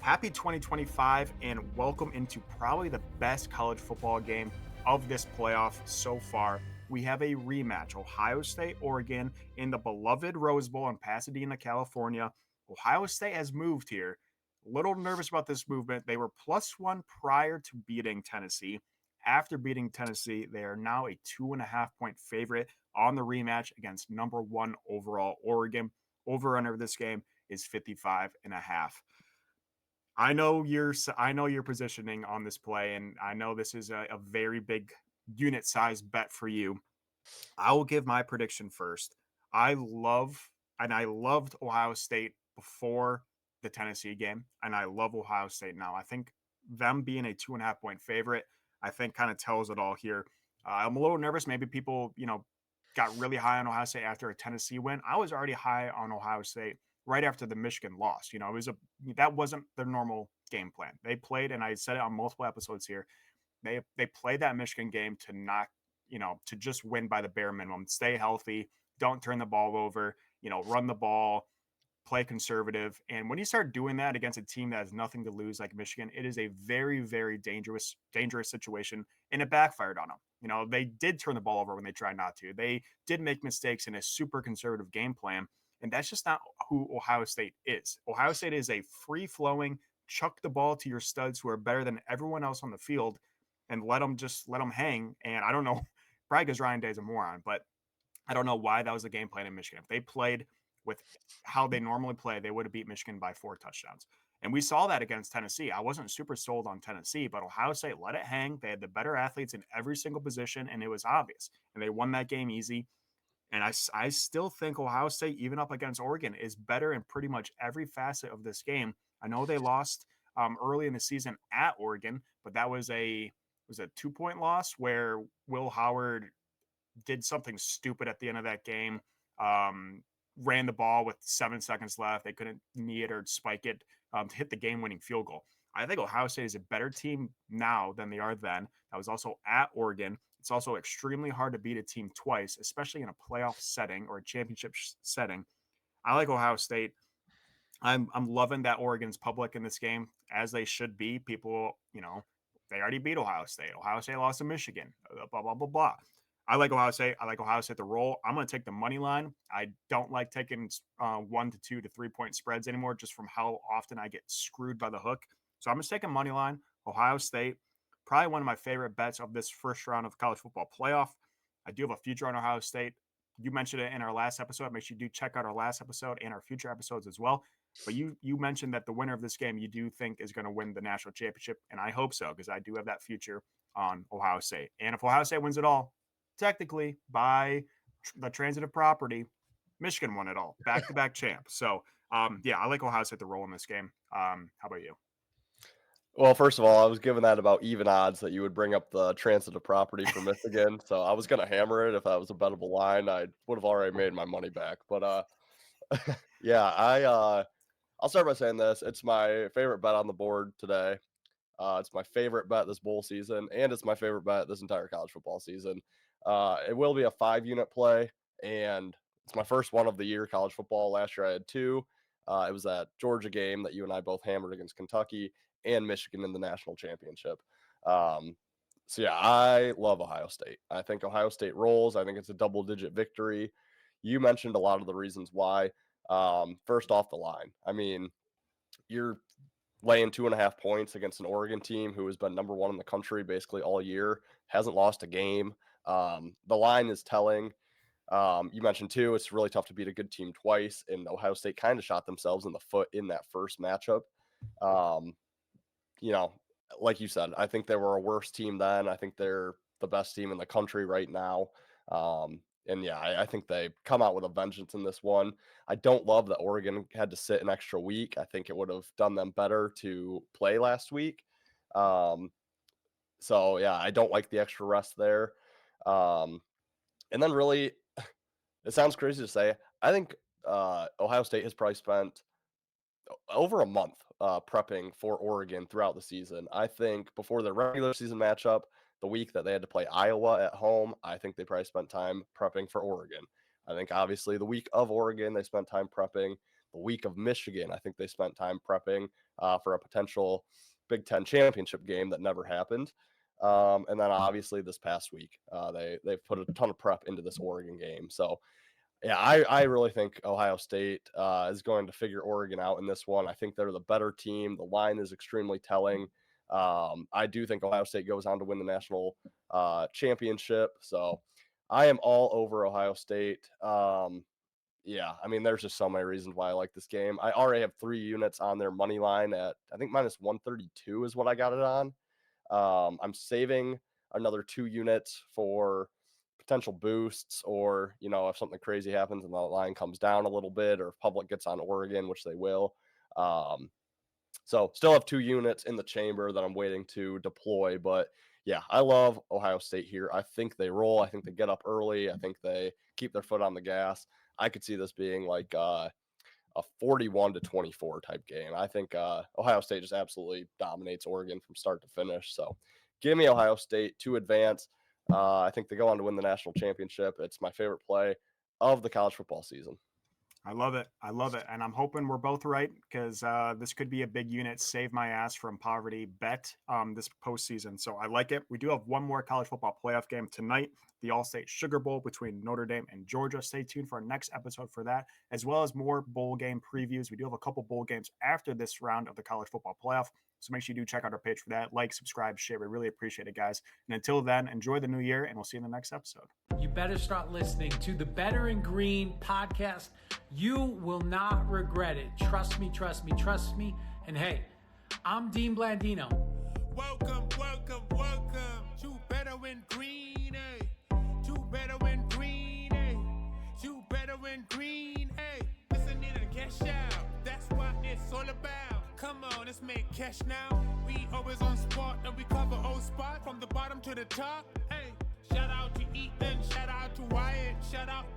Happy 2025 and welcome into probably the best college football game of this playoff so far. We have a rematch, Ohio State, Oregon, in the beloved Rose Bowl in Pasadena, California. Ohio State has moved here. A little nervous about this movement. They were +1 prior to beating Tennessee. After beating Tennessee, they are now a 2.5 point favorite on the rematch against number one overall Oregon. Over under this game is 55.5. I know your positioning on this play, and I know this is a very big unit size bet for you. I will give my prediction first. I loved Ohio State before the Tennessee game, and I love Ohio State now. I think them being a 2.5 point favorite, I think kind of tells it all here. I'm a little nervous. Maybe people, got really high on Ohio State after a Tennessee win. I was already high on Ohio State right after the Michigan loss. That wasn't their normal game plan. They played, and I said it on multiple episodes here. They played that Michigan game to not, to just win by the bare minimum, stay healthy, don't turn the ball over, run the ball, play conservative. And when you start doing that against a team that has nothing to lose like Michigan, it is a very, very dangerous situation. And it backfired on them. They did turn the ball over when they tried not to. They did make mistakes in a super conservative game plan. And that's just not who Ohio State is. Ohio State is a free flowing, chuck the ball to your studs who are better than everyone else on the field and let them hang. And I don't know, probably because Ryan Day is a moron, but I don't know why that was the game plan in Michigan. If they played with how they normally play, they would have beat Michigan by 4 touchdowns. And we saw that against Tennessee. I wasn't super sold on Tennessee, but Ohio State let it hang. They had the better athletes in every single position, and it was obvious. And they won that game easy. And I still think Ohio State, even up against Oregon, is better in pretty much every facet of this game. I know they lost early in the season at Oregon, but that was a 2 point loss where Will Howard did something stupid at the end of that game. Ran the ball with 7 seconds left. They couldn't knee it or spike it to hit the game-winning field goal. I think Ohio State is a better team now than they are then. That was also at Oregon. It's also extremely hard to beat a team twice, especially in a playoff setting or a championship setting. I like Ohio State. I'm loving that Oregon's public in this game, as they should be. People, they already beat Ohio State. Ohio State lost to Michigan. Blah blah blah blah. I like Ohio State. I like Ohio State to roll. I'm going to take the money line. I don't like taking 1 to 2 to 3 point spreads anymore, just from how often I get screwed by the hook. So I'm just taking money line. Ohio State, probably one of my favorite bets of this first round of college football playoff. I do have a future on Ohio State. You mentioned it in our last episode. Make sure you do check out our last episode and our future episodes as well. But you mentioned that the winner of this game you do think is going to win the national championship, and I hope so because I do have that future on Ohio State. And if Ohio State wins it all, technically by the transitive property, Michigan won it all, back-to-back champ. So, yeah, I like Ohio State to roll in this game. How about you? Well, first of all, I was given that about even odds that you would bring up the transitive property for Michigan, so I was gonna hammer it if that was a bettable line. I would have already made my money back. But yeah, I'll start by saying this. It's my favorite bet on the board today. It's my favorite bet this bowl season, and it's my favorite bet this entire college football season. It will be a 5 unit play, and it's my first one of the year college football. Last year I had two. It was that Georgia game that you and I both hammered against Kentucky and Michigan in the national championship. Um, so yeah, I love Ohio State. I think Ohio State rolls. I think it's a double-digit victory. You mentioned a lot of the reasons why. First off, the line. I mean, you're laying 2.5 points against an Oregon team who has been number one in the country basically all year, hasn't lost a game. The line is telling. You mentioned too, it's really tough to beat a good team twice, and Ohio State kind of shot themselves in the foot in that first matchup. Um, you know, like you said, I think they were a worse team then. I think they're the best team in the country right now. And yeah, I think they come out with a vengeance in this one. I don't love that Oregon had to sit an extra week. I think it would have done them better to play last week. Um, so yeah, I don't like the extra rest there. Um, and then really, it sounds crazy to say, I think Ohio State has probably spent over a month prepping for Oregon throughout the season. I think before the regular season matchup, the week that they had to play Iowa at home, I think they probably spent time prepping for Oregon. I think obviously the week of Oregon, they spent time prepping. The week of Michigan, I think they spent time prepping. for a potential Big Ten championship game that never happened. And then obviously this past week, they've put a ton of prep into this Oregon game. So yeah, I really think Ohio State is going to figure Oregon out in this one. I think they're the better team. The line is extremely telling. I do think Ohio State goes on to win the national championship. So I am all over Ohio State. Yeah, I mean, there's just so many reasons why I like this game. I already have 3 units on their money line at, I think, minus 132 is what I got it on. I'm saving another 2 units for potential boosts, or, if something crazy happens and the line comes down a little bit, or if public gets on Oregon, which they will. So still have 2 units in the chamber that I'm waiting to deploy. But yeah, I love Ohio State here. I think they roll. I think they get up early. I think they keep their foot on the gas. I could see this being like a 41-24 type game. I think Ohio State just absolutely dominates Oregon from start to finish. So give me Ohio State to advance. I think they go on to win the national championship. It's my favorite play of the college football season. I love it. I love it. And I'm hoping we're both right, because this could be a big unit, save my ass from poverty bet this postseason. So I like it. We do have one more college football playoff game tonight, the All-State Sugar Bowl between Notre Dame and Georgia. Stay tuned for our next episode for that, as well as more bowl game previews. We do have a couple bowl games after this round of the college football playoff. So make sure you do check out our page for that. Like, subscribe, share. We really appreciate it, guys. And until then, enjoy the new year, and we'll see you in the next episode. You better start listening to the Better in Green podcast. You will not regret it. Trust me, trust me, trust me. And hey, I'm Dean Blandino. Welcome, welcome, welcome to Better in Green, eh? To Better in Green, eh? To Better in Green, eh? Listening to cash out, that's what it's all about. Come on, let's make cash now. We always on spot and we cover old spot from the bottom to the top. Hey, shout out to Ethan, shout out to Wyatt, shout out